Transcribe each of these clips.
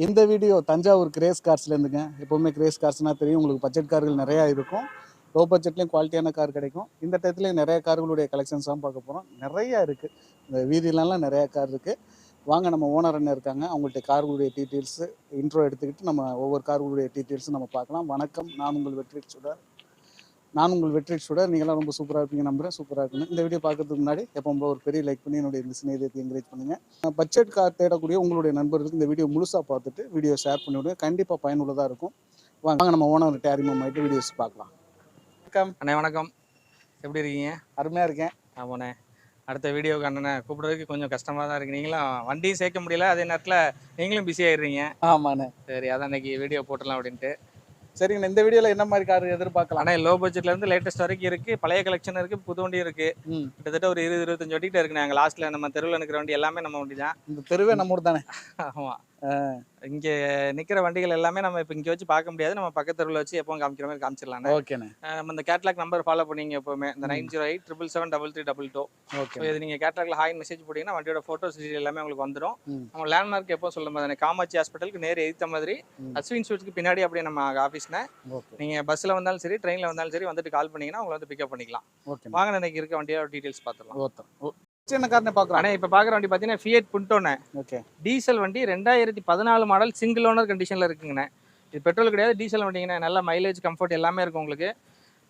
இந்த video Thanjavur grace கார்ஸ்லேருந்துங்க. எப்போவுமே grace கார்ஸ்னால் தெரியும் உங்களுக்கு, பட்ஜெட் கார்கள் நிறையா இருக்கும். லோ பட்ஜெட்லேயும் குவாலிட்டியான கார் கிடைக்கும். இந்த டயத்துலேயும் நிறைய கார்களுடைய கலெக்ஷன்ஸ் தான் பார்க்க போகிறோம். நிறையா இருக்குது, இந்த வீதியிலலாம் நிறையா கார் இருக்குது. வாங்க, நம்ம ஓனர் அண்ணன் இருக்காங்க, அவங்கள்ட்ட கார்களுடைய டீட்டெயில்ஸு இன்ட்ரோ எடுத்துக்கிட்டு நம்ம ஒவ்வொரு கார்களுடைய டீட்டெயில்ஸும் நம்ம பார்க்கலாம். வணக்கம், நான் உங்கள் வெற்றி சுடர். நீங்களாம் ரொம்ப சூப்பராக இருப்பீங்க நம்புறேன். சூப்பராக இருக்கணும். இந்த வீடியோ பார்க்கறதுக்கு முன்னாடி எப்போ ஒரு பெரிய லைக் பண்ணி என்னுடைய இந்த சிநேகத்தை என்கரேஜ் பண்ணுங்கள். பட்ஜெட் கார் தேடக்கூடிய உங்களுடைய நண்பர்களுக்கு இந்த வீடியோ முழுசாக பார்த்துட்டு வீடியோ ஷேர் பண்ணிவிடுங்க. கண்டிப்பாக பயனுள்ளதாக இருக்கும். வாங்க நம்ம ஓனர் அறிமுகம் ஆகிட்டு வீடியோஸ் பார்க்கலாம். வணக்கம் அண்ணே. வணக்கம், எப்படி இருக்கீங்க? அருமையாக இருக்கேன். ஆமாண்ணே, அடுத்த வீடியோக்கு அண்ணனை கூப்பிட்றதுக்கு கொஞ்சம் கஷ்டமாக தான் இருக்குது. நீங்களும் வண்டியும் சேர்க்க முடியல, அதே நேரத்தில் நீங்களும் பிஸி ஆகிடுறீங்க. ஆமாண்ணே, சரி, அதான் இன்னைக்கு வீடியோ போட்டுடலாம் அப்படின்ட்டு. சரிங்கண்ணா, இந்த வீடியோவில் என்ன மாதிரி கார் எதிர்பார்க்கலாம்? ஆனால் லோ பட்ஜெட்லேருந்து லேட்டஸ்ட் வரைக்கும் இருக்குது. பழைய கலெக்ஷன் இருக்குது, புது வண்டி இருக்குது. கிட்டத்தட்ட ஒரு 20-25 வண்டிகிட்ட இருக்குண்ணே. எங்கள் லாஸ்ட்டில் நம்ம தெருவில் இருக்கிற வண்டி எல்லாமே நம்ம வண்டி தான். இந்த தெருவே நம்ம ஊர் தானே? ஆமாம், இங்கே நிற்கிற வண்டிகள் எல்லாமே நம்ம இப்போ இங்கே வச்சு பார்க்க முடியாது. நம்ம பக்கத்து தெருவில் வச்சு எப்பவும் காமிக்கிற மாதிரி காமிச்சிடலாம். ஓகேண்ணே. நம்ம இந்த கேட்லாக் நம்பர் ஃபாலோ பண்ணிங்க எப்போவுமே, இந்த 9087773322. ஓகே, இது நீங்கள் கேட்லாக்ல ஹாய்னு மெசேஜ் போட்டிங்கன்னா வண்டியோட ஃபோட்டோஸ் எல்லாமே உங்களுக்கு வந்துடும். நம்ம லேண்ட்மார்க் எப்போ சொல்லும் போது காமாட்சி ஹாஸ்பிட்டலுக்கு நேர் எதிர்த்த மாதிரி அஸ்வின் ஸ்வீட்ஸ்க்கு பின்னாடி அப்படியே நம்ம ஆஃபீஸ்னு. நீங்கள் பஸ்ஸில் வந்தாலும் சரி, ட்ரெயினில் வந்தாலும் சரி, வந்துட்டு கால் பண்ணிங்கன்னா உங்களை வந்து பிக்கப் பண்ணிக்கலாம். ஓகே, வாங்க இன்னைக்கு இருக்க வண்டியோட டீட்டெயில்ஸ் பார்த்துடலாம். என்ன கார்னே பார்க்குறோம்? ஆனால் இப்போ பார்க்குற வண்டி பார்த்தீங்கன்னா ஃபியட் புண்டோண்ணே. ஓகே, டீசல் வண்டி 2014 மாடல், சிங்கிள் ஓனர் கண்டிஷனில் இருக்குங்கண்ணே. இது பெட்ரோல் கிடையாது, டீசல் வண்டிங்கண்ணே. நல்ல மைலேஜ், கம்ஃபர்ட் எல்லாமே இருக்கும் உங்களுக்கு.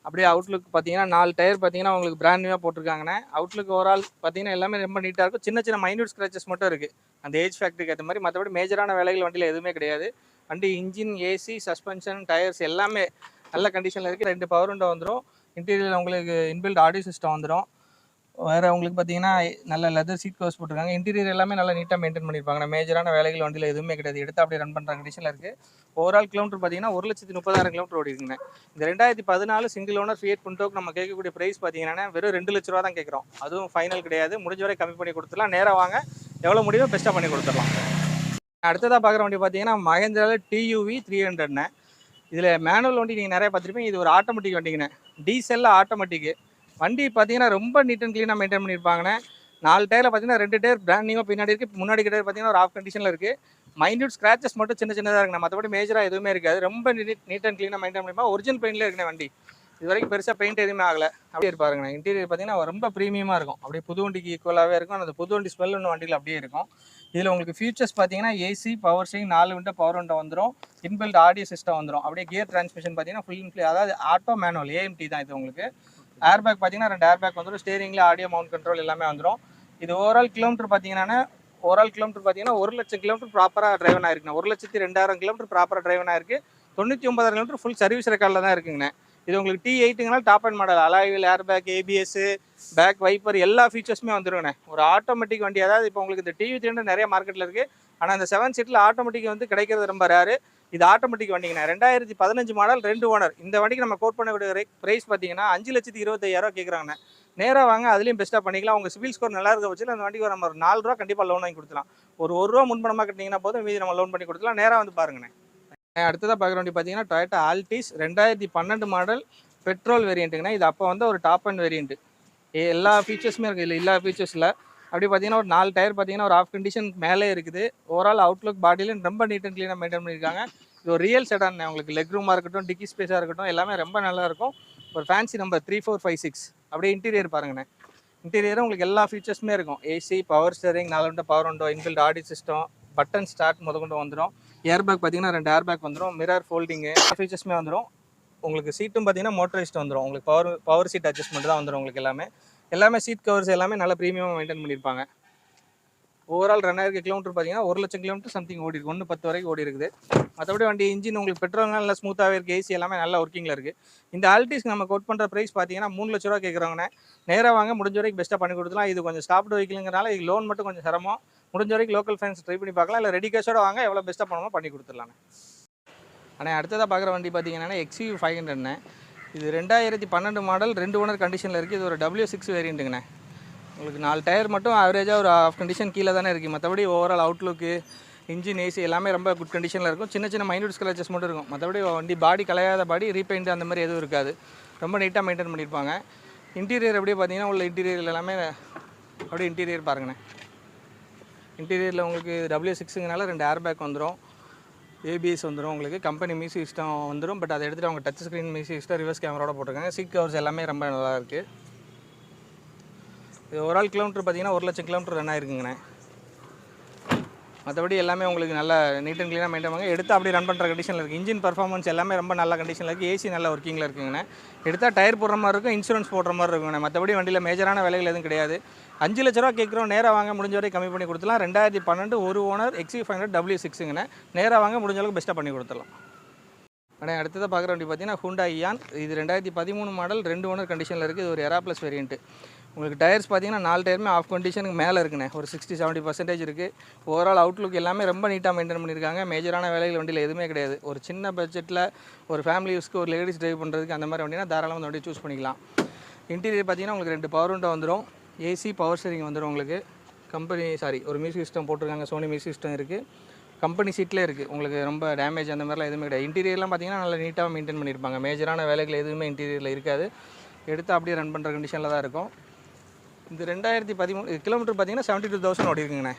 அப்படியே அவுட்லுக் பார்த்தீங்கன்னா 4 டயர் பார்த்தீங்கன்னா உங்களுக்கு பிராண்ட் நியூவாக போட்டிருக்காங்கண்ணே. அவுட்லுக் ஓவரால் பார்த்தீங்கன்னா எல்லாமே ரொம்ப நீட்டாக இருக்கும். சின்ன சின்ன மைன்யூட் ஸ்க்ராச்சஸ் மட்டும் இருக்குது அந்த ஏஜ் ஃபேக்டரிக்கு ஏற்ற மாதிரி. மற்றபடி மேஜரான வேலைகள் வண்டியில் எதுவுமே கிடையாது. வண்டி இன்ஜின், ஏசி, சஸ்பென்ஷன், டயர்ஸ் எல்லாமே நல்ல கண்டிஷனில் இருக்குது. 2 பவர் விண்டோ வந்துடும். இன்டீரியரில் உங்களுக்கு இன்பில்ட் ஆடியோ சிஸ்டம் வந்துடும். வேறு உங்களுக்கு பார்த்தீங்கன்னா நல்ல லெதர் சீட் கவர்ஸ் போட்டிருக்காங்க. இன்டீரியர் எல்லாமே நல்லா நீட்டாக மெயின்டைன் பண்ணியிருப்பாங்க. மேஜரான வேலைகள் வண்டியில் எதுவுமே கிடையாது. எடுத்து அப்படியே ரன் பண்ணுற கண்டிஷனில் இருக்குது. ஓவரால் கிலோமீட்டர் பார்த்தீங்கன்னா 1,30,000 கிலோமீட்டர் ஓடி இருக்குங்க. இந்த 2014 சிங்கிள் ஓனர் ஃபியட் புண்டோக்கு நம்ம கேட்கக்கூடிய ப்ரைஸ் பார்த்தீங்கன்னா வெறும் 2 லட்ச ரூபா தான் கேட்குறோம். அதுவும் ஃபைனல் கிடையாது. முடிஞ்ச வரை கம்மி பண்ணி கொடுத்துடலாம். நேராக வாங்க, எவ்வளோ முடியுமோ பெஸ்ட்டாக பண்ணி கொடுத்துடலாம். அடுத்ததாக பார்க்குற வண்டி பார்த்தீங்கன்னா மஹேந்திராவில் டியூவி 300ண்ணே. இதில் மேனுவல் வண்டி நீங்கள் நிறைய பார்த்துருப்பீங்க. இது ஒரு ஆட்டோமேட்டிக் வண்டிங்கண்ணே. டீசலில் ஆட்டோமேட்டிக்கு வண்டி பார்த்தீங்கன்னா ரொம்ப நீட் அண்ட் க்ளீனாக மெயின்டைன் பண்ணியிருப்பாங்கண்ணே. 4 டயரில் பார்த்தீங்கன்னா 2 டயர் பிராண்ட் நியூவாக பின்னாடி இருக்குது. முன்னாடி டயர் பார்த்தீங்கன்னா ஒரு ஆஃப் கண்டிஷனில் இருக்குது. மைன்யூட் ஸ்க்ராச்சஸ் மட்டும் சின்ன சின்னதாக இருக்குண்ணே. மற்றபடி மேஜராக எதுவுமே இருக்காது. ரொம்ப நீட் அண்ட் க்ளீனாக மெயின்டைன் பண்ணியிருப்பாங்க. ஒரிஜினல் பெயிண்டில் இருக்குண்ணே வண்டி. இது வரைக்கும் பெருசாக பெயிண்ட் எதுவுமே ஆகலை. அப்படியே இருப்பாருங்கண்ணே. இன்டீரியர் பார்த்தீங்கன்னா ரொம்ப ப்ரீமியமாக இருக்கும். அப்படியே புது வண்டிக்கு ஈக்குவலாகவே இருக்கும். அந்த புது வண்டி ஸ்மெல் ஒன்று வண்டியில் அப்படியே இருக்கும். இதில் உங்களுக்கு ஃபீச்சர்ஸ் பார்த்தீங்கன்னா AC, power steering, 4 window power window வந்துடும். இன்பில்ட் ஆடியோ சிஸ்டம் வந்துடும். அப்படியே கியர் டிரான்ஸ்மிஷன் பார்த்தீங்கன்னா ஃபுல் அதாவது ஆட்டோ மேனுவல் ஏஎம்டி தான் இது உங்களுக்கு. ஏர்பேக் பார்த்தீங்கன்னா 2 ஏர்பேக் வந்துடும். ஸ்டேரிங்கில் ஆடியோ மவுண்ட் கண்ட்ரோல் எல்லாமே வந்துடும். இது ஓவரால் கிலோமீட்டர் பார்த்தீங்கன்னா 1 லட்சம் கிலோமீட்டர் ப்ராப்பராக டிரைவன் ஆயிருக்குண்ணே. 1,02,000 கிலோமீட்டர் ப்ராப்பராக டிரைவன் ஆயிருக்கு. 99,000 கிலோமீட்டர் ஃபுல் சர்வீஸ் ரெக்கார்டில் தான் இருக்குங்கண்ணே. இது உங்களுக்கு T8ங்கனால top end model. Alloy wheel, airbag, ABS, back wiper எல்லா ஃபீச்சர்ஸுமே வந்துருங்கண்ணே. ஒரு ஆட்டோமேட்டிக் வண்டி. அதாவது இப்போ உங்களுக்கு இந்த டிவி 300 நிறைய மார்க்கெட்டில் இருக்குது. ஆனால் அந்த 7 சீட்டில் ஆட்டோமேட்டிக் வந்து கிடைக்கிறது ரொம்ப ரேரு. இது ஆட்டோமேட்டிக் வண்டிங்கண்ணே. 2015 model, 2 owner. இந்த வண்டிக்கு நம்ம கோட் பண்ணக்கூடிய ப்ரைஸ் பார்த்தீங்கன்னா 5,25,000 கேட்குறாங்கண்ணே. நேராக வாங்க, அதுலேயும் பெஸ்ட்டாக பண்ணிக்கலாம். உங்கள் சிவில் ஸ்கோர் நல்லா இருக்க பட்சத்தில் அந்த வண்டிக்கு நம்ம ஒரு 4 ரூபா கண்டிப்பாக லோன் வாங்கி கொடுத்துலாம். ஒரு ரூபா முன்பணமாக கட்டினீங்கன்னா போதும், மீதி நம்ம லோன் பண்ணி கொடுத்துலாம். நேராக வந்து பாருங்கண்ணே. அடுத்ததாக பார்க்குற வண்டி பார்த்தீங்கன்னா டொயோட்டா ஆல்டிஸ் 2012 மாடல் பெட்ரோல் வேரியண்ட்டுங்கண்ணே. இது அப்போ வந்து ஒரு டாப் அண்ட் வேரியண்ட்டு. எல்லா ஃபீச்சர்ஸுமே இருக்குது. இல்லை எல்லா ஃபீச்சர்ஸில் அப்படி பார்த்தீங்கன்னா ஒரு 4 டயர் பார்த்தீங்கன்னா ஒரு ஆஃப் கண்டிஷன் மேலே இருக்குது. ஓவரால் அவுட்லுக் பாடியிலும் ரொம்ப நீட் அண்ட் க்ளீனாக மெயின்டைன் பண்ணியிருக்காங்க. இது ஒரு ரியல் செடான். உங்களுக்கு லெக் ரூமாக இருக்கட்டும், டிக்கி ஸ்பேஸாக இருக்கட்டும், எல்லாமே ரொம்ப நல்லா இருக்கும். ஒரு ஃபேன்சி நம்பர் 3456. அப்படியே இன்டீரியர் பாருங்கண்ணே. இன்டீரியரும் உங்களுக்கு எல்லா ஃபீச்சர்ஸுமே இருக்கும். AC, power steering, 4 window power window, inbuilt audio system, button start முதற்கொண்டு வந்துடும். ஏர்பேக் பார்த்தீங்கன்னா 2 ஏர்பேக் வந்துடும். மிரர் ஃபோல்டிங்கு ஃபீச்சர்ஸுமே வந்துடும். உங்களுக்கு சீட்டும் பார்த்தீங்கன்னா மோட்டரைஸ்ட் வந்துடும். உங்களுக்கு பவர் சீட் அட்ஜஸ்ட்மெண்ட் தான் வந்துடும். உங்களுக்கு எல்லாமே சீட் கவர்ஸ் எல்லாமே நல்லா ப்ரீமியமாக மெயின்டைன் பண்ணியிருப்பாங்க. ஓவரால் 2000 கிலோமீட்டர் பார்த்தீங்கன்னா 1 லட்சம் கிலோமீட்டர் சம்திங் ஓடி இருக்குது. 1-10 வரைக்கும் ஓடி இருக்குது. மற்றபடி வண்டி இன்ஜின் உங்களுக்கு பெட்ரோல்னால நல்லா ஸ்மூத்தாகவே இருக்குது. ஏசி எல்லாமே நல்லா ஒர்க்கிங்கில் இருக்குது. இந்த ஆல்டிஸ்க்கு நம்ம கோட் பண்ணுற ப்ரைஸ் பார்த்தீங்கன்னா 3 லட்ச ரூபா கேட்குறாங்கண்ணே. நேராக வாங்க, முடிஞ்ச வரைக்கும் பெஸ்ட்டாக பண்ணி கொடுத்துலாம். இது கொஞ்சம் ஸ்டாப்டு வெஹிக்கிளுங்கிறனால இது லோன் மட்டும் கொஞ்சம் சிரமம். முடிஞ்ச வரைக்கும் லோக்கல் ஃபைனான்ஸ் ட்ரை பண்ணி பார்க்கலாம். இல்லை ரெடி கேஷோட வாங்க, எவ்வளோ பெஸ்ட்டாக பண்ணுமோ பண்ணி கொடுத்துடலாண்ணே. ஆனால் அடுத்ததாக பார்க்குற வண்டி பார்த்தீங்கன்னா XUV 500ண்ணே. இது 2012 மாடல், 2 ஓனர் கண்டிஷனில் இருக்குது. இது ஒரு W6 வேரியண்ட்டுங்கண்ணே. உங்களுக்கு 4 டயர் மட்டும் ஆவரேஜாக ஒரு ஆஃப் கண்டிஷன் கீழே தானே இருக்குது. மற்றபடி ஓவரால் அவுட்லுக்கு, இன்ஜின், ஏசி எல்லாமே ரொம்ப குட் கண்டிஷனில் இருக்கும். சின்ன சின்ன மைன்யூட் ஸ்க்ராச்சஸ் மட்டும் இருக்கும். மற்றபடி வண்டி பாடி கலையாத பாடி, ரீபெயிண்ட் அந்த மாதிரி எதுவும் இருக்காது. ரொம்ப நீட்டாக மெயின்டைன் பண்ணியிருப்பாங்க. இன்டீரியர் அப்படியே பார்த்தீங்கன்னா உள்ள இன்டீரியர் எல்லாமே அப்படியே இன்டீரியர் பாருங்கண்ணே. இன்டீரியரில் உங்களுக்கு W6ங்கனால 2 ஏர்பேக் வந்துடும். ஏபிஎஸ் வந்துடும் உங்களுக்கு, கம்பெனி மியூசிக் சிஸ்டம் வந்துடும். பட் அதை எடுத்துகிட்டு அவங்க touch screen music system reverse கேமராவோட போட்டிருக்காங்க. சீட் கவர்ஸ் எல்லாமே ரொம்ப நல்லா இருக்குது. இது ஒரு ஆள் கிலோமீட்டர் பார்த்தீங்கன்னா 1,00,000 கிலோமீட்டர் ரன் ஆயிருக்குங்கண்ணே. மற்றபடி எல்லாமே உங்களுக்கு நல்லா நீட் அண்ட் க்ளீனாக மெயின்டைன் பண்ணுங்க. எடுத்து அப்படியே ரன் பண்ணுற கண்டிஷனில் இருக்குது. இன்ஜின் பர்ஃபார்மன்ஸ் எல்லாமே ரொம்ப நல்ல கண்டிஷனில் இருக்குது. ஏசி நல்ல ஒர்க்கிங்கில் இருக்குங்கண்ணே. எடுத்தால் டயர் போடுற மாதிரி இருக்கும், இன்சூரன்ஸ் போடுற மாதிரி இருக்குங்கண்ணே. மற்றபடி வண்டியில் மேஜரான விலைகள் எதுவும் கிடையாது. 5 லட்ச ரூபா கேட்குறோம், நேராக வாங்க, முடிஞ்ச வரை கம்மி பண்ணி கொடுத்துலாம். 2012 ஒரு ஓனர் XC500 W6ங்கண்ணே. நேராக வாங்க, முடிஞ்ச அளவுக்கு பெஸ்ட்டாக பண்ணி கொடுத்துடலாம். ஆனால் அடுத்ததாக பார்க்குற வண்டி பார்த்தீங்கன்னா ஹூண்டா இயான். இது 2013 மாடல், 2 ஓனர் கண்டிஷனில் இருக்குது. இது ஒரு எரா ப்ளஸ் வேரியன்ட்டு. உங்களுக்கு டயர்ஸ் பார்த்தீங்கன்னா 4 டயருமே ஆஃப் கண்டிஷனுக்கு மேலே இருக்குண்ணே. ஒரு 60-70% இருக்குது. ஓவரால் அவுட்லுக் எல்லாமே ரொம்ப நீட்டாக மெயின்டைன் பண்ணியிருக்காங்க. மேஜரான வேலைகள் வண்டியில் எதுவுமே கிடையாது. ஒரு சின்ன பட்ஜெட்டில் ஒரு ஃபேமிலி யூஸ்க்கு, ஒரு லேடிஸ் டிரைவ் பண்ணுறதுக்கு அந்த மாதிரி வண்டினா தாராளமாக அந்த வண்டி சூஸ் பண்ணிக்கலாம். இன்டீரியர் பார்த்தீங்கன்னா உங்களுக்கு 2 பவர் விண்டோ வந்துடும். ஏசி பவர் ஸ்டீரிங் வந்துடும் உங்களுக்கு. ஒரு மியூசிக் சிஸ்டம் போட்டிருக்காங்க, சோனி மியூசிக் சிஸ்டம் இருக்குது. கம்பெனி சீட்லேயே இருக்குது. உங்களுக்கு ரொம்ப டேமேஜ் அந்த மாதிரிலாம் எதுவுமே கிடையாது. இன்டீரியர்லாம் பார்த்தீங்கன்னா நல்லா நீட்டாக மெயின்டைன் பண்ணியிருப்பாங்க. மேஜரான வேலைகள் எதுவுமே இன்டீரியரில் இருக்காது. எடுத்து அப்படியே ரன் பண்ணுற கண்டிஷனில் தான் இருக்கும். இந்த 2013 கிலோமீட்டர் பார்த்தீங்கன்னா 72,000 ஓடி இருக்குங்கண்ணே.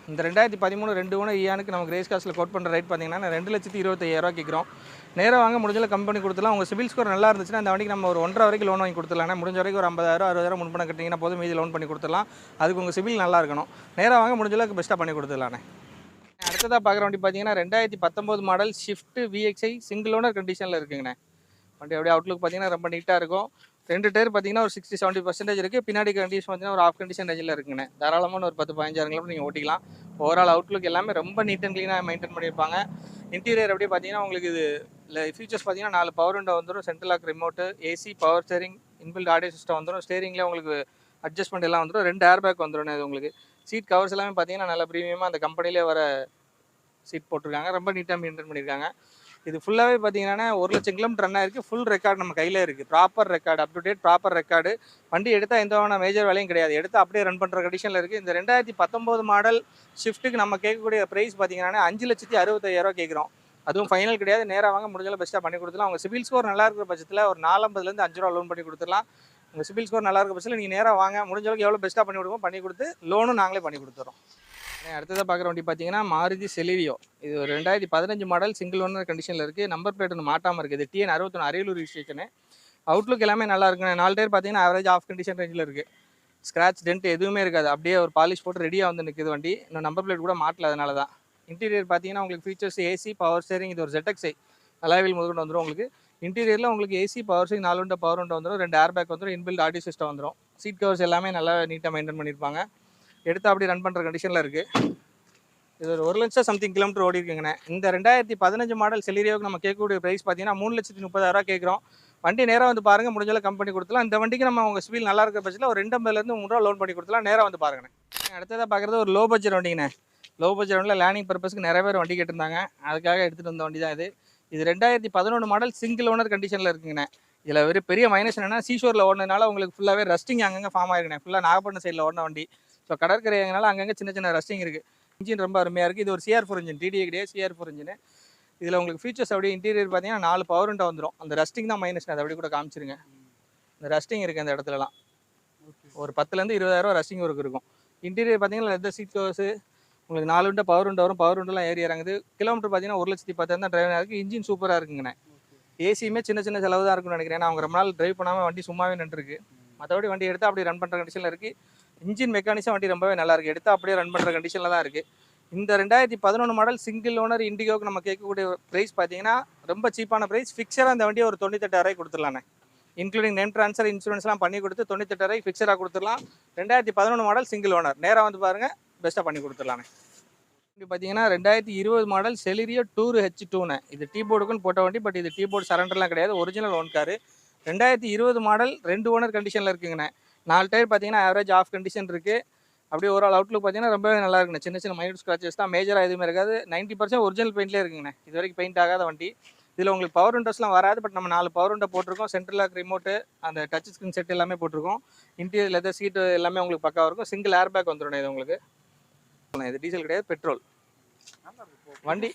இந்த 2013 2 ஓனர் இயானுக்கு நமக்கு ரேஸ் காசில் கோட் பண்ணுற ரேட் பார்த்தீங்கன்னா 2,25,000 கேட்குறோம். நேராக வாங்க, முடிஞ்சாலும் கம்பெனி கொடுத்துலாம். உங்கள் சிபில் ஸ்கோர் நல்லா இருந்துச்சுன்னா அந்த வண்டிக்கு நம்ம ஒரு 1.5 வரைக்கும் லோன் வாங்கி கொடுத்துடலாம். முடிஞ்ச வரைக்கும் ஒரு 50,000 60,000 முன்பணம் கட்டிங்கன்னா போதும், மீதி லோன் பண்ணி கொடுத்துடலாம். அதுக்கு உங்கள் சிபில் நல்லா இருக்கணும். நேராக வாங்க, முடிஞ்சளவுக்கு பெஸ்ட்டாக பண்ணி கொடுத்துடலாண்ணே. அடுத்ததாக பார்க்குற வண்டி பார்த்தீங்கன்னா 2019 model shift VXI single owner கண்டிஷனில் இருக்குங்கண்ணே. வண்டி அப்படியே அவுட்லுக் பார்த்தீங்கன்னா ரொம்ப நீட்டாக இருக்கும். 2 டயர் பார்த்தீங்கன்னா ஒரு 60-70% இருக்குது. பின்னாடி கண்டிஷன் பார்த்தீங்கன்னா ஒரு ஆஃப் கண்டிஷன் ரேஞ்சில் இருக்குங்கண்ணே. தாராளமான ஒரு 10-15,000 கிலோமீட்டர் நீங்கள் ஓட்டிக்கலாம். ஓவரால் அவுட்லுக் எல்லாமே ரொம்ப நீட் அண்ட் க்ளீனாக மெயின்டைன் பண்ணியிருப்பாங்க. இன்டீரியர் அப்படியே பார்த்தீங்கன்னா உங்களுக்கு இது ஃபீச்சர்ஸ் பார்த்தீங்கன்னா 4 பவர் விண்டோ வந்துடும், central lock remote, AC power steering, inbuilt audio system வந்துடும். ஸ்டேரிங்கில் உங்களுக்கு அட்ஜஸ்ட்மெண்ட் எல்லாம் வந்துடும். 2 ஏர் பேக் வந்துடும். அது உங்களுக்கு சீட் கவர்ஸ் எல்லாமே பார்த்தீங்கன்னா நல்ல ப்ரீமியமாக அந்த கம்பெனிலே வர சீட் போட்டிருக்காங்க. ரொம்ப நீட்டாக மெயின்டைன் பண்ணியிருக்காங்க. இது ஃபுல்லாகவே பார்த்தீங்கன்னா 1,00,000 கிலோமீட்டர் ரன் ஆயிருக்கு. ஃபுல் ரெக்கார்டு நம்ம கையில் இருக்குது. Proper record, up to date proper record. வண்டி எடுத்தால் எந்த விதமான மேஜர் வேலையும் கிடையாது. எடுத்து அப்படியே ரன் பண்ணுற கண்டிஷனில் இருக்குது. இந்த 2019 மாடல் ஷிஃப்ட்டுக்கு நம்ம கேட்கக்கூடிய ப்ரைஸ் பார்த்தீங்கன்னா 5,65,000 கேட்குறோம். அதுவும் ஃபைனல் கிடையாது. நேராக வாங்க, முடிஞ்சாலும் பெஸ்ட்டாக பண்ணி கொடுத்துலாம். உங்கள் சிபில் ஸ்கோர் நல்லா இருக்கிற பட்சத்தில் ஒரு 450லேருந்து 5 ரூபா லோன் பண்ணி கொடுத்துடலாம். உங்கள் சிபில் ஸ்கோர் நல்லா இருக்கிற பட்சத்தில் நீங்கள் நேராக வாங்க, முடிஞ்சளவுக்கு எவ்வளோ பெஸ்ட்டாக பண்ணி கொடுப்போம் பண்ணி கொடுத்து லோனும் நாங்களே பண்ணி கொடுத்துறோம். அடுத்ததாக பார்க்குற வண்டி பார்த்தீங்கன்னா மாருதி செலிரியோ. இது ஒரு 2015 மாடல் சிங்கிள் ஓனர் கண்டிஷனில் இருக்குது. நம்பர் பிளேட் ஒன்று மாட்டாமல் இருக்குது. இது TN 61 அரியலூர் ரிஜிஸ்ட்ரேஷனு. அவுட்லுக் எல்லாமே நல்லா இருக்குங்க. 4 டயர் பார்த்தீங்கன்னா ஆவரேஜ் ஆஃப் கண்டிஷன் ரேஞ்சில் இருக்குது. ஸ்க்ராட்ச் டென்ட் எதுவுமே இருக்காது. அப்படியே ஒரு பாலிஷ் போட்டு ரெடியாக வந்து நிற்குது வண்டி. இன்னும் நம்பர் பிளேட் கூட மாட்டல, அதனால தான். இன்டீரியர் பார்த்தீங்கன்னா உங்களுக்கு ஃபீச்சர்ஸ் ஏசி பவர் ஸ்டேரிங், இது ஒரு ZXi அலாய்வில் முதல்கொண்டு வந்துடும். உங்களுக்கு இன்டீரியரில் உங்களுக்கு AC power steering 4 window power window வந்துடும். 2 ஏர் பேக் வந்துடும். இன்பில்ட் ஆடியோ சிஸ்டம் வந்துடும். சீட் கவர்ஸ் எல்லாமே நல்லா நீட்டாக மெயின்டைன் பண்ணியிருப்பாங்க. எடுத்து அப்படி ரன் பண்ணுற கண்டிஷனில் இருக்குது. இது ஒரு 1,00,000 சம்திங் கிலோமீட்டர் ஓடி இருக்குங்கண்ணே. இந்த 2015 மாடல் செலிரியோவுக்கு நம்ம கேட்கக்கூடிய ப்ரைஸ் பார்த்தீங்கன்னா 3,30,000 கேட்குறோம். வண்டி நேராக வந்து பாருங்கள், முடிஞ்சாலும் கம்பெனி கொடுத்துலாம். இந்த வண்டிக்கு நம்ம உங்கள் சிபில் நல்லா இருக்கிற பட்சத்தில் ஒரு 2,50,000லேருந்து 3 ரூபா லோன் பண்ணி கொடுத்துலாம். நேராக வந்து பாருங்கண்ணே. அடுத்ததாக பார்க்குறது ஒரு லோ பட்ஜெட் வண்டிங்கண்ணே. லோ பட்ஜெட் வண்டியில் லேர்னிங் பர்பஸ்க்கு நிறைய பேர் வண்டி கேட்டிருந்தாங்க. அதுக்காக எடுத்துகிட்டு வந்த வண்டி தான் இது. இது 2011 மாடல் சிங்கிள் ஓனர் கண்டிஷனில் இருக்குங்கண்ணே. இதில் ஒரு பெரிய மைனஸ் என்னென்னா சீஷோரில் ஓடினதுனால உங்களுக்கு ஃபுல்லாகவே ரஸ்டிங் அங்கங்கே ஃபார்ம் ஆயிருக்குண்ணே. ஃபுல்லாக நாகப்பட்டினம் சைடில் ஓடின வண்டி. ஸோ கடற்கரைங்கனால அங்கங்கே சின்ன சின்ன ரஸ்டிங் இருக்குது. இன்ஜின் ரொம்ப அருமையாக இருக்குது. இது ஒரு CR4 இன்ஜின், TDI கிடையாது, CR4 இன்ஜின். இதில் உங்களுக்கு ஃபீச்சர்ஸ் அப்படியே இன்டீரியர் பார்த்தீங்கன்னா 4 பவர் விண்டோ வந்துடும். அந்த ரஸ்டிங் தான் மைனஸ். அதை அப்படி கூட காமிச்சிருங்க. இந்த ரஸ்டிங் இருக்குது அந்த இடத்துலலாம். ஒரு 10,000-20,000 ரஸ்டிங் ஒர்க் இருக்கும். இன்டீரியர் பார்த்தீங்கன்னா லெதர் சீட் கவர்ஸு, உங்களுக்கு 4 விண்டோ பவர் விண்டோ வரும். பவர் விண்டோலாம் ஏறி இறங்குது. கிலோமீட்டர் பார்த்தீங்கன்னா 1,10,000 தான் டிரைவ் இருக்குது. இன்ஜின் சூப்பராக இருக்குங்கண்ணே. ஏசியுமே சின்ன சின்ன செலவு தான் இருக்குன்னு நினைக்கிறேன். ஏன்னா அவங்க ரொம்ப நாள் டிரைவ் பண்ணாமல் வண்டி சும்மாவே நின்றுருக்கு. மற்றபடி வண்டி எடுத்தால் அப்படியே ரன் பண்ணுற கண்டிஷனில் இருக்குது. இன்ஜின் மெக்கானிக்ஸும் வண்டி ரொம்பவே நல்லா இருக்குது. எடுத்தால் அப்படியே ரன் பண்ணுற கண்டிஷனில் தான் இருக்குது. இந்த 2011 மாடல் சிங்கிள் ஓனர் இண்டிகோக்கு நம்ம கேட்கக்கூடிய ப்ரைஸ் பார்த்தீங்கன்னா ரொம்ப சீப்பான ப்ரைஸ். ஃபிக்ஸராக இந்த வண்டியை ஒரு 98,000 கொடுத்துடலாண்ணே. இன்க்ளூடிங் நேம் ட்ரான்ஸ்ஃபர், இன்சூரன்ஸ்லாம் பண்ணி கொடுத்து 98,000 ஃபிக்ஸராக கொடுத்துடலாம். 2011 மாடல் சிங்கிள் ஓனர். நேராக வந்து பாருங்கள், பெஸ்ட்டாக பண்ணி கொடுத்துடலாண்ணே. வண்டி பார்த்தீங்கன்னா 2020 மாடல் செலிரியோ டூர் H2ண்ணே. இது டீபோர்டுக்குன்னு போட்ட வண்டி. பட் இது டீபோர்டு சரண்டர்லாம் கிடையாது, original own car. 2020 model 2 owner கண்டிஷனில் இருக்குங்கண்ணே. 4 டயர் பார்த்தீங்கன்னா ஆவரேஜ் ஆஃப் கண்டிஷன் இருக்குது. அப்படியே ஒரு ஆள் அவுட்லுக் பார்த்தீங்கன்னா ரொம்பவே நல்லா இருக்குண்ணே. சின்ன சின்ன மைனூட் ஸ்க்ராச்சஸ் தான், மேஜராக எதுவுமே இருக்காது. 90% ஒரிஜினல் பெயிண்ட்லேயே இருக்குங்கண்ணே. இது வரைக்கும் பெயிண்ட் ஆகாத வண்டி. இதில் உங்களுக்கு பவர் விண்டோஸ்லாம் வராது. பட் நம்ம 4 பவர் விண்டோ போட்டிருக்கோம். சென்ட்ரல் லாக் ரிமோட்டு, அந்த டச் ஸ்க்ரீன் செட் எல்லாமே போட்டிருக்கோம். இன்டீரியர் லெதர் சீட்டு எல்லாமே உங்களுக்கு பக்காவாக இருக்கும். சிங்கிள் ஏர் பேக் வந்துடும் இது உங்களுக்கு. இது டீசல் கிடையாது, பெட்ரோல் வண்டி.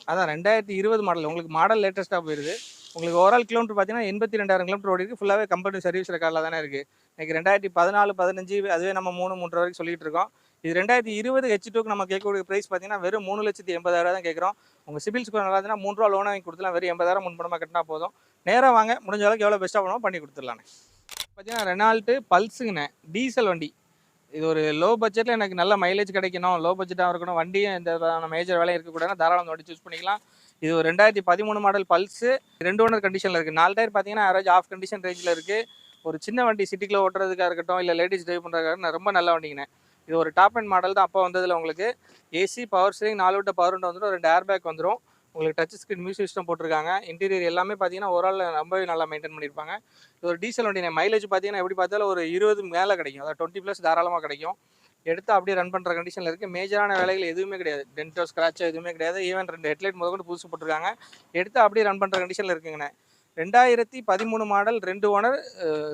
அதான் 2020 மாடல். உங்களுக்கு மாடல் லேட்டஸ்ட்டாக போயிடுது. உங்களுக்கு ஓவரால் கிலோமீட்டர் பார்த்தீங்கன்னா 82,000 கிலோமீட்டர் ஓடி இருக்குது. ஃபுல்லாகவே கம்பெனி சர்வீஸ் ரெக்கார்டில் தானே இருக்குது. இன்றைக்கி 2014, 15 அதுவே நம்ம 3 வரைக்கும் சொல்லிகிட்டு இருக்கோம். இது 2020 H2க்கு நம்ம கேட்கக்கூடிய ப்ரைஸ் பார்த்தீங்கன்னா வெறும் 3,80,000 தான் கேட்குறோம். உங்கள் சிபில் ஸ்கோர் நல்லா இருந்துச்சுன்னா 3 ரூபா லோனை வாங்கி கொடுத்துலாம். வெறும் 80,000 முன்பணமாக கட்டினா போதும். நேராக வாங்க, முடிஞ்ச அளவுக்கு எவ்வளோ பெஸ்ட்டாக பண்ணுவோம் பண்ணி கொடுத்துடலாண்ணே. பார்த்தீங்கன்னா ரெனால்ட்டு பல்ஸுங்கண்ணே, டீசல் வண்டி. இது ஒரு லோ பட்ஜெட்டில் எனக்கு நல்ல மைலேஜ் கிடைக்கணும், லோ பட்ஜெட்டாக இருக்கணும், வண்டியும் எந்த மேஜர் வேலையும் இருக்கக்கூடாதுன்னா தாராளம் வண்டி சூஸ் பண்ணிக்கலாம். இது ஒரு 2013 மாடல் பல்ஸு, 2 ஓனர் கண்டிஷனில் இருக்குது. 4 டயர் பார்த்தீங்கன்னா ஆவரேஜ் ஆஃப் கண்டிஷன் ரேஞ்சில் இருக்குது. ஒரு சின்ன வண்டி சிட்டிக்குள்ளே ஓட்டுறதுக்காக இருக்கட்டும், இல்லை லேடிஸ் டிரைவ் பண்ணுறதுக்காக ரொம்ப நல்ல வண்டிங்கண்ணே. இது ஒரு டாப் அண்ட் மாடல் தான். அப்போ வந்ததில் உங்களுக்கு ஏசி, பவர் ஸ்டீரிங், 4 விட்ட பவர் விண்டோ வந்துடும், 2 ஏர் பேக் வந்துடும். உங்களுக்கு டச் ஸ்க்ரீன் மியூசிக் சிஸ்டம் போட்டிருக்காங்க. இன்டீரியர் எல்லாமே பார்த்தீங்கன்னா ஓவரால் ரொம்பவே நல்லா மெயின்டைன் பண்ணியிருப்பாங்க. இது ஒரு டீசல் வண்டி. மைலேஜ் பார்த்தீங்கன்னா எப்படி பார்த்தாலும் ஒரு 20 மேலே கிடைக்கும், அதாவது 20+ தாராளமாக கிடைக்கும். எடுத்து அப்படியே ரன் பண்ணுற கண்டிஷனில் இருக்குது. மேஜரான வேலைகள் எதுவுமே கிடையாது, டென்ட்டோ ஸ்க்ராச்சோ எதுவுமே கிடையாது. ஈவன் 2 ஹெட்லைட் முதற்கொண்டு புதுசு போட்டிருக்காங்க. எடுத்து அப்படியே ரன் பண்ணுற கண்டிஷனில் இருக்குங்கண்ணே. 2013 மாடல், 2 ஓனர்,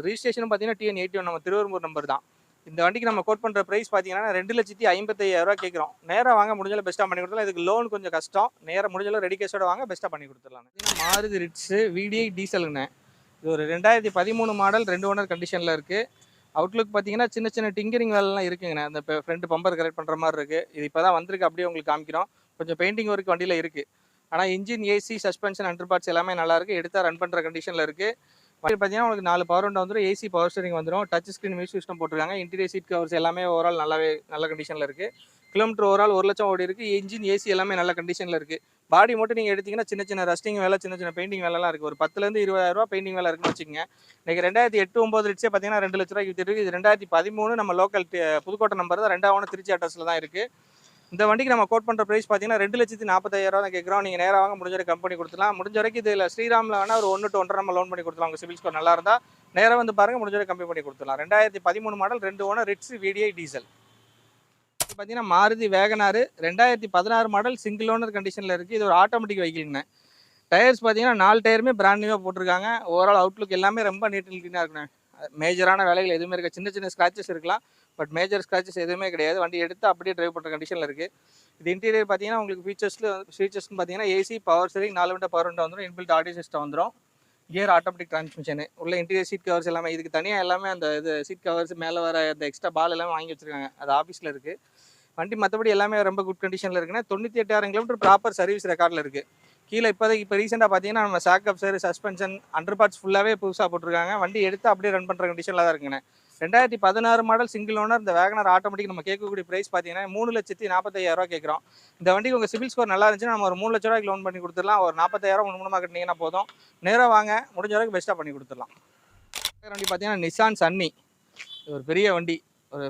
ரிஜிஸ்ட்ரேஷனும் பார்த்தீங்கன்னா TN81 நம்ம திருவெரும்பூர் நம்பர் தான். இந்த வண்டிக்கு நம்ம கோட் பண்ணுற ப்ரைஸ் பார்த்தீங்கன்னா 2,55,000 கேட்குறோம். நேராக வாங்க, முடிஞ்சாலும் பெஸ்ட்டாக பண்ணி கொடுத்துலாம். இதுக்கு லோன் கொஞ்சம் கஷ்டம். நேராக முடிஞ்சாலும் ரெடி கேஷோட வாங்க, பெஸ்ட்டாக பண்ணி கொடுத்துடலாம். Maruti Ritz VDI டீசலுங்கண்ணே. இது ஒரு 2013 மாடல், 2 ஓனர் கண்டிஷனில் இருக்குது. அவுட்லுக் பார்த்தீங்கன்னா சின்ன சின்ன டிங்கரிங் வேலைலாம் இருக்குங்கண்ணே. அந்த ஃப்ரண்ட் பம்பர் கரெக்ட் பண்ணுற மாதிரி இருக்குது. இது இப்போ தான் வந்திருக்கு, அப்படியே உங்களுக்கு காமிக்கிறோம். கொஞ்சம் பெயிண்டிங் ஒர்க் வண்டியில் இருக்குது. ஆனால் engine, AC, suspension, under parts எல்லாமே நல்லாயிருக்கு. எடுத்தால் ரன் பண்ணுற கண்டிஷனில் இருக்குது. வண்டி பார்த்தீங்கன்னா உங்களுக்கு 4 பவர் விண்டோ வந்துடும், ஏசி பவர் ஸ்டீரிங் வந்துடும், டச் ஸ்க்ரீன் மியூசிக் சிஸ்டம் போட்டிருக்காங்க. இன்டீரியர் சீட் கவர்ஸ் எல்லாமே ஓவரால் நல்ல கண்டிஷனில் இருக்குது. கிலோமீட்டர் ஓவரால் 1,00,000 ஓடி இருக்குது. இன்ஜின், ஏசி எல்லாமே நல்ல கண்டிஷனில் இருக்குது. பாடி மட்டும் நீங்கள் எடுத்திங்கன்னா சின்ன சின்ன ரஸ்டிங் வேலை, சின்ன சின்ன பெயிண்டிங் வேலைலாம் இருக்குது. ஒரு 10,000 to 20,000 பெயிண்டிங் வேலை இருக்குன்னு வச்சுக்கோங்க. இன்றைக்கி 2008-09 ரிட்ஸே பார்த்தீங்கன்னா 2 லட்ச ரூபாய்க்கு விற்றுருக்கு. இது 2013 நம்ம லோக்கல் புதுக்கோட்டை நம்பர் தான், 2வது திருச்சி அட்ரஸில் தான் இருக்குது. இந்த வண்டிக்கு நம்ம கோட் பண்ணுற ப்ரைஸ் பார்த்தீங்கன்னா 2,40,000 தான் கேட்குறோம். நீங்கள் நேராக வாங்க, முடிஞ்ச வரைக்கும் கம்பெனி கொடுத்துலாம். முடிஞ்ச வரைக்கும் இதில் ஸ்ரீராமில் வேணால் ஒரு 1 to 1.5 நம்ம லோன் பண்ணி கொடுத்துலாம். உங்கள் சிபில் ஸ்கோர் நல்லா இருந்தால் நேராக வந்து பாருங்கள், முடிஞ்ச வரைக்கும் கம்மி பண்ணி கொடுத்துலாம். 2013 model, 2 owner, Ritz VDI diesel. பார்த்தீங்கன்னா Maruti WagonR, 2016 model, single owner கண்டிஷனில் இருக்குது. இது ஒரு ஆட்டோமேட்டிக் வெஹிக்கிள்ண்ணே. டயர்ஸ் பார்த்தீங்கன்னா 4 டயருமே பிராண்ட் நியூவாக போட்டிருக்காங்க. ஓவரால் அவுட்லுக் எல்லாமே ரொம்ப நீட் அண்ட் க்ளீனாக இருக்குண்ணே. மேஜரான வேலைகள் எதுவுமே இருக்காது. சின்ன சின்ன ஸ்க்ராச்சஸ் இருக்கலாம், பட் மேஜர் ஸ்க்ராச்சஸ் எதுவுமே கிடையாது. வண்டி எடுத்து அப்படியே டிரைவ் பண்ணுற கண்டிஷனில் இருக்குது. இது இன்டீரியர் பார்த்தீங்கன்னா உங்களுக்கு ஃபீச்சர்ஸ்னு பார்த்தீங்கன்னா ஏசி, பவர் ஸ்டீரிங், 4 விட்ட பவர் விண்டோ வந்துடும், இன்பில்ட் ஆடியோ சிஸ்டம் வந்துடும், கியர் ஆட்டோமேட்டிக் டிரான்ஸ்மிஷனு, உள்ள இன்டீரியர் சீட் கவர்ஸ் எல்லாமே. இதுக்கு தனியாக எல்லாமே அந்த இது சீட் கவர்ஸ் மேலே வர அந்த எக்ஸ்ட்ரா பால் எல்லாமே வாங்கி வச்சுருக்காங்க, அது ஆஃபீஸில் இருக்குது. வண்டி மற்றபடி எல்லாமே ரொம்ப குட் கண்டிஷனில் இருக்குன்னா. 98,000 கிலோமீட்டர் ப்ராப்பர் சர்வீஸ் ரெக்கார்டில் இருக்குது. கீழே இப்போ ரீசெண்டாக பார்த்தீங்கன்னா நம்ம சாக்கப் சரி, சஸ்பென்ஷன், அண்டர் பார்ட்ஸ் ஃபுல்லாகவே புதுசாக போட்டிருக்காங்க. வண்டி எடுத்து அப்படியே ரன் பண்ணுற கண்டிஷனில் தான் இருக்குங்கண்ணே. 2016 மாடல், சிங்கிள் ஓனர், இந்த வேகனார் ஆட்டோமேட்டிக் நம்ம கேட்கக்கூடிய ப்ரைஸ் பார்த்தீங்கன்னா 3,45,000 கேட்குறோம். இந்த வண்டிக்கு உங்கள் சிபில் ஸ்கோர் நல்லா இருந்துச்சுன்னா நம்ம ஒரு 3 லட்ச ரூபாய்க்கு லோன் பண்ணி கொடுத்துடலாம். ஒரு 40,000 முன்பணமாக கட்டினீங்கன்னா போதும். நேராக வாங்க, முடிஞ்ச வரைக்கும் பெஸ்ட்டாக பண்ணி கொடுத்துடலாம். வண்டி பார்த்தீங்கன்னா நிசான் சன்னி. இது ஒரு பெரிய வண்டி, ஒரு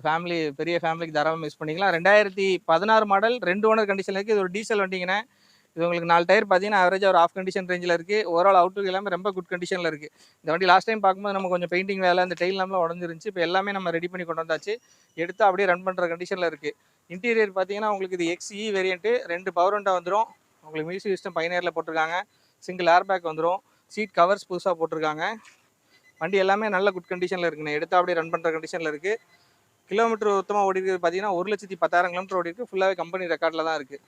பெரிய ஃபேமிலிக்கு தாராளமாக யூஸ் பண்ணிக்கலாம். 2016 மாடல், 2 ஓனர் கண்டிஷனில் இருக்குது. இது ஒரு டீசல் வண்டிங்கண்ணே. இது உங்களுக்கு 4 டயர் பார்த்தீங்கன்னா ஆவரேஜாக ஒரு ஆஃப் கண்டிஷன் ரேஞ்சில் இருக்குது. ஓவரால் அவுட்லுக் எல்லாமே ரொம்ப குட் கண்டிஷனில் இருக்குது. இந்த வண்டி லாஸ்ட் டைம் பார்க்கும்போது நம்ம கொஞ்சம் பெயிண்டிங் வேலை, இந்த டெயில் லாம்ப்லாம் உடஞ்சிருந்துச்சு. இப்போ எல்லாமே நம்ம ரெடி பண்ணி கொண்டு வந்தாச்சு. எடுத்து அப்படியே ரன் பண்ணுற கண்டிஷனில் இருக்குது. இன்டீரியர் பார்த்தீங்கன்னா உங்களுக்கு இது XE வேரியண்ட்டு, 2 பவர் விண்டோ வந்துடும். உங்களுக்கு மியூசிக் சிஸ்டம் பைனியரில் போட்டிருக்காங்க. சிங்கிள் ஏர் பேக் வந்துடும். சீட் கவர்ஸ் புதுசாக போட்டிருக்காங்க. வண்டி எல்லாமே நல்ல குட் கண்டிஷனில் இருக்குண்ணே. எடுத்து அப்படியே ரன் பண்ணுற கண்டிஷனில் இருக்குது. கிலோமீட்டர் மொத்தமாக ஓடி இருக்குது பார்த்தீங்கன்னா 1,10,000 கிலோமீட்டர் ஓடி இருக்குது. ஃபுல்லாகவே கம்பெனி ரெக்கார்டில் தான் இருக்குது.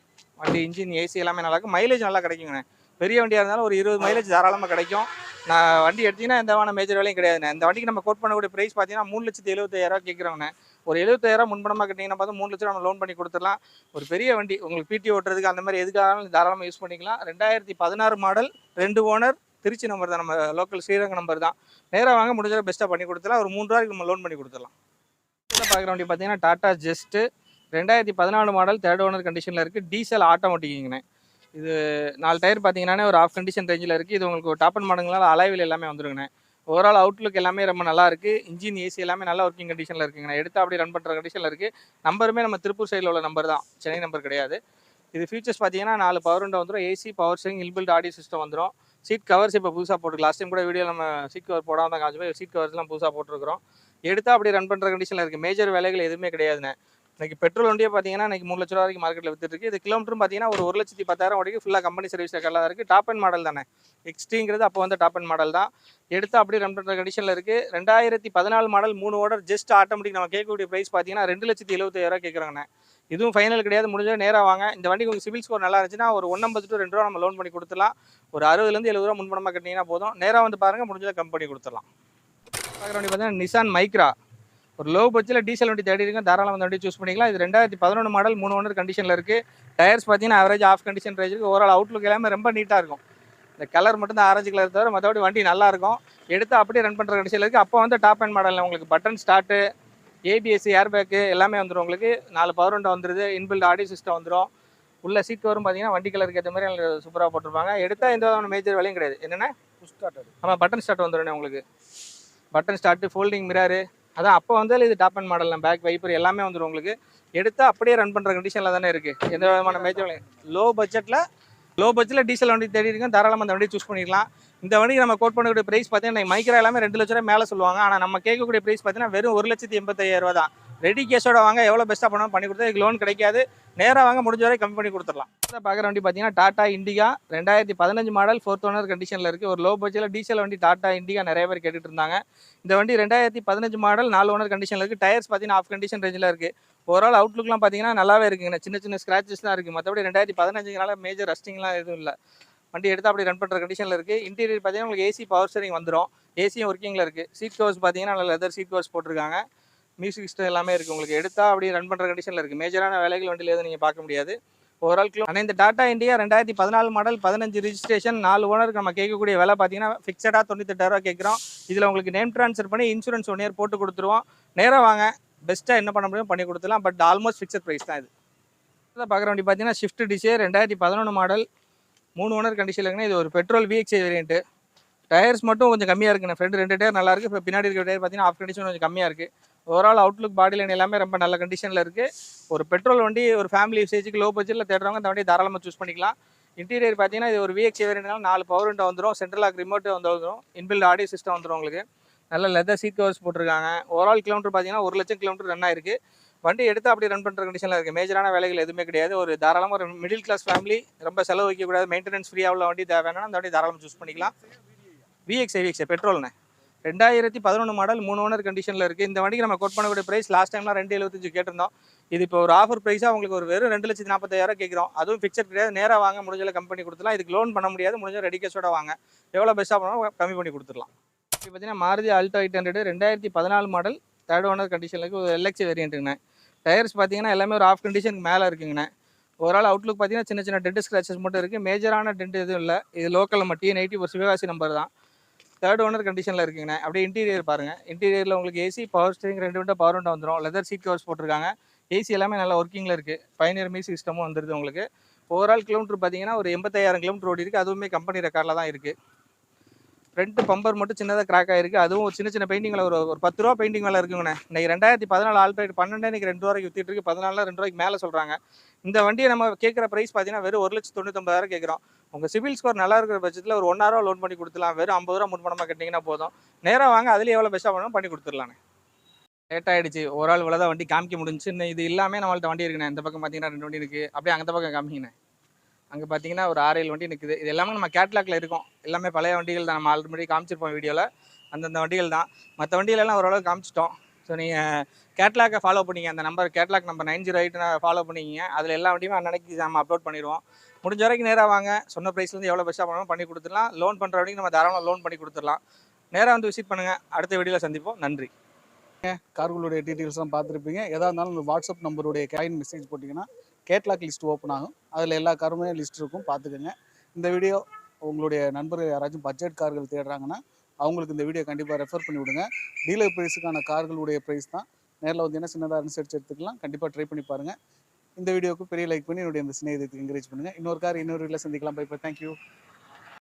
வண்டி இன்ஜின், ஏசி எல்லாமே நல்லா இருக்கும். மைலேஜ் நல்லா கிடைக்குங்கண்ணே. பெரிய வண்டியாக இருந்தாலும் ஒரு 20 மைலேஜ் தாராளமாக கிடைக்கும். நான் வண்டி எடுத்திங்கன்னா எந்த மேஜர் வேலையும் கிடையாதுண்ணே. இந்த வண்டிக்கு நம்ம கோட் பண்ணக்கூடிய ப்ரைஸ் பார்த்தீங்கன்னா 3,75,000 கேட்குறோங்கண்ணே. ஒரு 70,000 முன்பணமாக கட்டிங்கன்னா பார்த்து 3 லட்சம் நம்ம லோன் பண்ணி கொடுத்துடலாம். ஒரு பெரிய வண்டி உங்களுக்கு PT ஓட்டுறதுக்கு அந்த மாதிரி எதுக்காகவும் தாராளமாக யூஸ் பண்ணிக்கலாம். 2016 மாடல், 2 ஓனர், திருச்சி நம்பர் தான், நம்ம லோக்கல் ஸ்ரீரங்கம் நம்பர் தான். நேராக வாங்க, முடிஞ்சளவு பெஸ்ட்டாக பண்ணி கொடுத்துடலாம். ஒரு 3 ரூபாய்க்கு நம்ம லோன் பண்ணி கொடுத்துடலாம். பார்க்குற வண்டி பார்த்தீங்கன்னா Tata just, 2014 model, 3rd owner கண்டிஷனில் இருக்குது. டீசல் ஆட்டோமேட்டிக்குங்கண்ணே. இது 4 டயர் பார்த்தீங்கன்னா ஒரு ஆஃப் கண்டிஷன் ரேஞ்சில் இருக்குது. இது உங்களுக்கு டாப் அண்ட் மாடல்களால் அலைவில் எல்லாமே வந்துருங்கண்ணே. ஓவரால் அவுட்லுக் எல்லாமே ரொம்ப நல்லா இருக்குது. இன்ஜின், ஏசி எல்லாமே நல்லா ஒர்க்கிங் கண்டிஷனில் இருக்குங்கண்ணே. எடுத்து அப்படியே ரன் பண்ணுற கண்டிஷனில் இருக்குது. நம்பருமே நம்ம திருப்பூர் சைடில் உள்ள நம்பர் தான், சென்னை நம்பர் கிடையாது. இது ஃபீச்சர்ஸ் பார்த்தீங்கன்னா 4 பவர் விண்டோ வந்துடும், AC, power steering, inbuilt audio system வந்துடும். சீட் கவர்ஸ் இப்போ புதுசாக போட்டுருக்கு. லாஸ்ட் டைம் கூட வீடியோ நம்ம சீட் கவர் போடாமல் தான் காமிச்சு, சீட் கவர்ஸ்லாம் புதுசாக போட்டிருக்கிறோம். எடுத்தால் அப்படி ரன் பண்ணுற கண்டிஷனில் இருக்குது. மேஜர் வேலைகள் எதுவுமே கிடையாதுண்ணே. இன்றைக்கி பெட்ரோல் வண்டியே பார்த்தீங்கன்னா இன்றைக்கி 3 லட்ச ரூபா வரைக்கும் மார்க்கெட்டில் விற்றுருக்கு. இது கிலோமீட்டரும் பார்த்தீங்கன்னா ஒரு 1,10,000 வரைக்கும் ஃபுல்லாக கம்பெனி சர்வீஸ் ரெக்கார்டில் இருக்குது. டாப் அண்ட் மாடல் தானே. XTங்கிறது அப்போ வந்து டாப் அண்ட் மாடல் தான். எடுத்து அப்படியே ரன் பண்ணுற கண்டிஷனில் இருக்குது. 2014 மாடல், 3 ஓனர், ஜஸ்ட் ஆட்டோமேட்டிக் நம்ம கேட்கக்கூடிய ப்ரைஸ் பார்த்தீங்கன்னா 2,70,000 கேட்குறாங்கண்ணே. இதுவும் ஃபைனல் கிடையாது. முடிஞ்சால் நேராக வாங்க. இந்த வண்டிக்கு உங்களுக்கு சிபில் ஸ்கோர் நல்லா இருந்துச்சுன்னா ஒரு 1,50 to 2 ரூபா நம்ம லோன் பண்ணி கொடுத்துடலாம். ஒரு 60 to 70 ரூபா முன்பணமாக கட்டினீங்கன்னா போதும். நேராக வந்து பாருங்கள், முடிஞ்சதை கம்பெனி கொடுத்துடலாம். பார்க்குற வண்டி பார்த்தீங்கன்னா நிசான் மைக்ரா. ஒரு லோ பட்ஜெட்டில் டீசல் வண்டி தேடி இருக்கும், தாராளமாக அந்த வண்டி சூஸ் பண்ணிக்கலாம். இது 2011 மாடல் 3 ஓனர் கண்டிஷனில் இருக்குது. டயர்ஸ் பார்த்தீங்கன்னா ஆவரேஜ் ஆஃப் கண்டிஷன் ரேஞ்ச் இருக்குது. ஓவரால் அவுட்லுக் எல்லாமே ரொம்ப நீட்டாக இருக்கும். இந்த கலர் மட்டும் தான் ஆரஞ்சு கலர் தவிர மற்றபடி வண்டி நல்லா இருக்கும். எடுத்து அப்படியே ரன் பண்ணுற கண்டிஷனில் இருக்குது. அப்போ வந்து டாப் அண்ட் மாடலில் உங்களுக்கு button start, ABS, air bag எல்லாமே வந்துடும். உங்களுக்கு 4 பவர் விண்டோ வந்துடுது, இன்பில்ட் ஆடியோ சிஸ்டம் வந்துடும். உள்ள சீட் கவரும் பார்த்தீங்கன்னா வண்டி கலருக்கு ஏற்ற மாதிரி சூப்பராக போட்டிருப்பாங்க. எடுத்தால் எந்த விதமான மேஜர் வேலையும் கிடையாது. என்னென்ன புஷ் ஸ்டார்ட், ஆமாம் பட்டன் ஸ்டார்ட் வந்துடும் உங்களுக்கு. பட்டன் ஸ்டார்ட்டு, ஃபோல்டிங் மிரரு, அதான் அப்போ வந்து இது top end model. Back wiper எல்லாமே வந்துடும் உங்களுக்கு. எடுத்தால் அப்படியே ரன் பண்ணுற கண்டிஷனில் தானே இருக்குது. எந்த விதமான மேஜர் வேலையும். லோ பட்ஜெட்டில் டீசல் வண்டி தேடி இருக்கும், தாராளமாக அந்த வண்டி சூஸ் பண்ணிக்கலாம். இந்த வண்டி நம்ம கோட் பண்ணக்கூடிய ப்ரைஸ் பார்த்தீங்கன்னா மைக்ரா எல்லாமே 2 லட்ச ரூபாய் மேலே சொல்லுவாங்க. ஆனால் நம்ம கேட்கக்கூடிய ப்ரைஸ் பார்த்தீங்கன்னா வெறும் 1,85,000 தான். ரெடி கேஷோட வாங்க, எவ்வளோ பெஸ்ட்டாக பண்ணி கொடுத்தா இதுக்கு லோன் கிடைக்காது. நேராக வாங்க, முடிஞ்ச வரை கம்மி பண்ணி கொடுத்துடலாம். பார்க்குற வண்டி பார்த்தீங்கன்னா Tata Indica 2015 model 4th owner கண்டிஷனில் இருக்குது. ஒரு லோ பட்ஜெட்டில் டீசல் வண்டி டாடா இண்டிகா நிறைய பேர் கேட்டுட்டு இருந்தாங்க. இந்த வண்டி 2015 மாடல் 4 ஓனர் கண்டிஷனில் இருக்குது. டயர்ஸ் பார்த்தீங்கன்னா ஆஃப் கண்டிஷன் ரேஞ்சில் இருக்குது. ஓவரால் அவுட்லுக்லாம் பார்த்தீங்கன்னா நல்லாவே இருக்குங்க. சின்ன சின்ன ஸ்க்ராச்சஸ் தான் இருக்குது. மற்றபடி 2015 மேஜர் ரஸ்டிங்லாம் எதுவும் இல்லை. வண்டி எடுத்து அப்படி ரன் பண்ணுற கண்டிஷனில் இருக்குது. இன்டீரியர் பார்த்தீங்கன்னா உங்களுக்கு ஏசி பவர் ஸ்டீரிங் வந்துடும். ஏசியும் ஒர்க்கிங்கில் இருக்குது. சீட் கவர்ஸ் பார்த்தீங்கன்னா நல்ல லெதர் சீட் கவர்ஸ் போட்டிருக்காங்க. மியூசிக் சிஸ்டம் எல்லாமே இருக்குது. உங்களுக்கு எடுத்தால் அப்படியே ரன் பண்ணுற கண்டிஷனில் இருக்குது. மேஜரான வேலைகள் வண்டியில் எதுவும் நீங்கள் பார்க்க முடியாது. ஓவரால் ஆனால் இந்த டாடா இண்டியா 2014 மாடல் 15 ரிஜிஸ்ட்ரேஷன் 4 ஓனருக்கு நம்ம கேட்கக்கூடிய விலை பார்த்தீங்கன்னா ஃபிக்ஸடாக 98,000 கேட்குறோம். இதில் உங்களுக்கு நேம் ட்ரான்ஸ்ஃபர் பண்ணி இன்சூரன்ஸ் 1 இயர் போட்டு கொடுத்துருவோம். நேராக வாங்க, பெஸ்ட்டாக என்ன பண்ண முடியும் பண்ணி கொடுத்துலாம். பட் ஆல்மோஸ்ட் ஃபிக்ஸட் ப்ரைஸ் தான் இது. பார்க்குற வண்டி பார்த்தீங்கன்னா ஷிஃப்ட் டிசைர் 2011 மாடல் 3 ஓனர் கண்டிஷனில் இருக்குன்னா இது ஒரு பெட்ரோல் VXI வேரியன்ட்டு. டயர்ஸ் மட்டும் கொஞ்சம் கம்மியாக இருக்குண்ணே. ஃப்ரண்ட் 2 டயர் நல்லா இருக்குது. இப்போ பின்னாடி இருக்கிற டயர் பார்த்தீங்கன்னா ஆஃப் கண்டிஷன் கொஞ்சம் கம்மியாக இருக்குது. ஓவரால் அவுட்லுக் பாடி லைன் எல்லாமே ரொம்ப நல்ல கண்டிஷனில் இருக்குது. ஒரு பெட்ரோல் வண்டி ஒரு ஃபேமிலி யூசேஜுக்கு லோ பட்ஜெட்டில் தேடுறவங்க இந்த வண்டி தாராளமாக சூஸ் பண்ணிக்கலாம். இன்டீரியர் பார்த்தீங்கன்னா இது ஒரு VXI வேரியன்ட்னால 4 பவர் விண்டோ வந்துடும். சென்ட்ரல் லாக் ரிமோட் வந்துடும். இன்பில்ட் ஆடியோ சிஸ்டம் வந்துடும் உங்களுக்கு. நல்ல லெதர் சீட் கவர்ஸ் போட்டிருக்காங்க. ஓவரால் கிலோமீட்டர் பார்த்தீங்கன்னா 1 லட்சம் கிலோமீட்டர் ரன் ஆயிருக்கு. வண்டி எடுத்து அப்படி ரன் பண்ணுற கண்டிஷனில் இருக்குது. மேஜரான வேலைகள் எதுவுமே கிடையாது. ஒரு தாராளமாக ஒரு மிடில் கிளாஸ் ஃபேமிலி, ரொம்ப செலவு வைக்கக்கூடாது, மெயின்டெனன்ஸ் ஃப்ரீயாக உள்ள வண்டி தேவைன்னா அந்த வண்டி தாராளமாக சூஸ் பண்ணிக்கலாம். VXI பெட்ரோல்ண்ணே 2011 மாடல் 3 ஓனர் கண்டிஷனில் இருக்குது. இந்த வண்டிக்கு நம்ம கோட் பண்ணக்கூடிய ப்ரைஸ் லாஸ்ட் டைம்லாம் 2,75 கேட்டிருந்தோம். இது இப்போ ஒரு ஆஃபர் ப்ரைஸாக உங்களுக்கு ஒரு வெறும் 2,40,000 கேட்குறோம். அதுவும் ஃபிக்ஸட் கிடையாது. நேராக வாங்க, முடிஞ்சளவு கம்மி பண்ணி கொடுத்துலாம். இதுக்கு லோன் பண்ண முடியாது. முடிஞ்ச ரெடி கேஷோட வாங்க, எவ்வளோ பெஸ்ட்டாக பண்ணாலும் கம்மி பண்ணி கொடுத்துடலாம். இப்போ பார்த்தீங்கன்னா Maruti Alto 800 2014 model 3rd owner கண்டிஷனில் இருக்குது. ஒரு LXI வேரியன்ட்டுங்கண்ணே. டயர்ஸ் பார்த்தீங்கன்னா எல்லாமே ஒரு ஆஃப் கண்டிஷனுக்கு மேலே இருக்குங்கண்ணே. ஓவரால் அவுட்லுக் பார்த்தீங்கன்னா சின்ன சின்ன டென்ட் ஸ்க்ராச்சஸ் மட்டும் இருக்குது. மேஜரான டென்ட் எதுவும் இல்லை. இது லோக்கல் நம்ம T90 ஒரு சிவகாசி நம்பர் தான். 3rd ஓனர் கண்டிஷனில் இருக்குங்கண்ணே. அப்படியே இன்டீரியர் பாருங்கள். இன்டீரியரில் உங்களுக்கு AC power steering 2 window power window வந்துடும். லெதர் சீட் கவர்ஸ் போட்டிருக்காங்க. ஏசி எல்லாமே நல்லா ஒர்க்கிங்கில் இருக்குது. பயனியர் மியூசிக் சிஸ்டமும் வந்துடுது உங்களுக்கு. ஓவரால் கிலோமீட்டர் பார்த்தீங்கன்னா ஒரு 85,000 கிலோமீட்டர் ஓடி இருக்குது. அதுவுமே கம்பெனி ரெக்கார்டில் தான் இருக்குது. ஃப்ரண்ட் பம்பர் மட்டும் சின்னதாக கிராக் ஆகிருக்கு. அதுவும் ஒரு சின்ன சின்ன பெயிண்டிங்கில் ஒரு 10 ரூபா பெயிண்டிங் மேலே இருக்குங்கண்ணே. இன்றைக்கி 2014 ஆல்பேட் 12 இன்றைக்கி 2 ரூபாய்க்கு விற்றுட்டு இருக்கு. 14 2 ரூபாய்க்கு மேலே சொல்கிறாங்க. இந்த வண்டியை நம்ம கேட்குற ப்ரைஸ் பார்த்தீங்கன்னா வெறும் 1,99,000 கேட்குறோம். உங்கள் சிவில் ஸ்கோர் நல்லா இருக்கிற பட்சத்தில் ஒரு 1,000 ரூபா லோன் பண்ணி கொடுத்துலாம். வெறும் 50 ரூபா முன்பணமாக கட்டிங்கன்னா போதும். நேராக வாங்க, அதுலேயே எவ்வளோ பெஸ்ட்டாக பண்ணணும் பண்ணி கொடுத்துடலாண்ணே. லேட் ஆகிடுச்சு. ஓவரால் இவ்வளோ தான் வண்டி காமிக்க முடிஞ்சு. இன்னும் இது எல்லாமே நம்மள்ட்ட வண்டி இருக்குண்ணே. இந்த பக்கம் பார்த்தீங்கன்னா 2 வண்டி இருக்குது. அப்படியே அந்த பக்கம் காமிங்கண்ணே. அங்கே பார்த்தீங்கன்னா ஒரு 6-7 வண்டி நிற்குது. இது எல்லாமே நம்ம கேட்லாக்ல இருக்கும். எல்லாமே பழைய வண்டிகள் தான். நம்ம ஆல்ரெடி காமிச்சிருப்போம் வீடியோவில். அந்தந்த வண்டிகள் தான். மற்ற வண்டிகளெல்லாம் ஓரளவு காமிச்சிட்டோம். ஸோ நீங்கள் கேட்லாக்கை ஃபாலோ பண்ணிங்க. அந்த நம்பர் கேட்லாக் நம்பர் 908 ஃபாலோ பண்ணிக்கிங்க. அதில் எல்லா வண்டியுமே அன்னைக்கு நம்ம அப்லோட் பண்ணிடுவோம். முடிஞ்ச வரைக்கும் நேராக வாங்க. சொன்ன ப்ரைஸ்லேருந்து எவ்வளோ பெஸ்ட்டாக பண்ணணும் பண்ணி கொடுத்துடலாம். லோன் பண்ணுற வரைக்கும் நம்ம தாராளமாக லோன் பண்ணி கொடுத்துடலாம். நேராக வந்து விசிட் பண்ணுங்கள். அடுத்த வீடியோவில் சந்திப்போம். நன்றி. கார்களுடைய டீட்டெயில்ஸ்லாம் பார்த்துருப்பீங்க. எதாக இருந்தாலும் இந்த வாட்ஸ்அப் நம்பருடைய காயின் மெசேஜ் போட்டிங்கன்னா கேட்லாக் லிஸ்ட் ஓப்பன் ஆகும். அதில் எல்லா காருமே லிஸ்ட் இருக்கும், பார்த்துக்கோங்க. இந்த வீடியோ உங்களுடைய நண்பர்கள் யாராச்சும் பட்ஜெட் கார்கள் தேடுறாங்கன்னா அவங்களுக்கு இந்த வீடியோ கண்டிப்பாக ரெஃபர் பண்ணி விடுங்க. டீலர் ப்ரைஸுக்கான கார்களுடைய ப்ரைஸ் தான். நேரில் வந்து என்ன சின்னதாக அனுசரித்து எடுத்துக்கலாம். கண்டிப்பாக ட்ரை பண்ணி பாருங்கள். இந்த வீடியோவுக்கு பெரிய லைக் பண்ணி என்னுடைய இந்த சிநேகிதத்துக்கு என்கரேஜ் பண்ணுங்கள். இன்னொரு கார் இன்னொரு வீட்டில் சந்திக்கலாம். பை. தேங்க்யூ.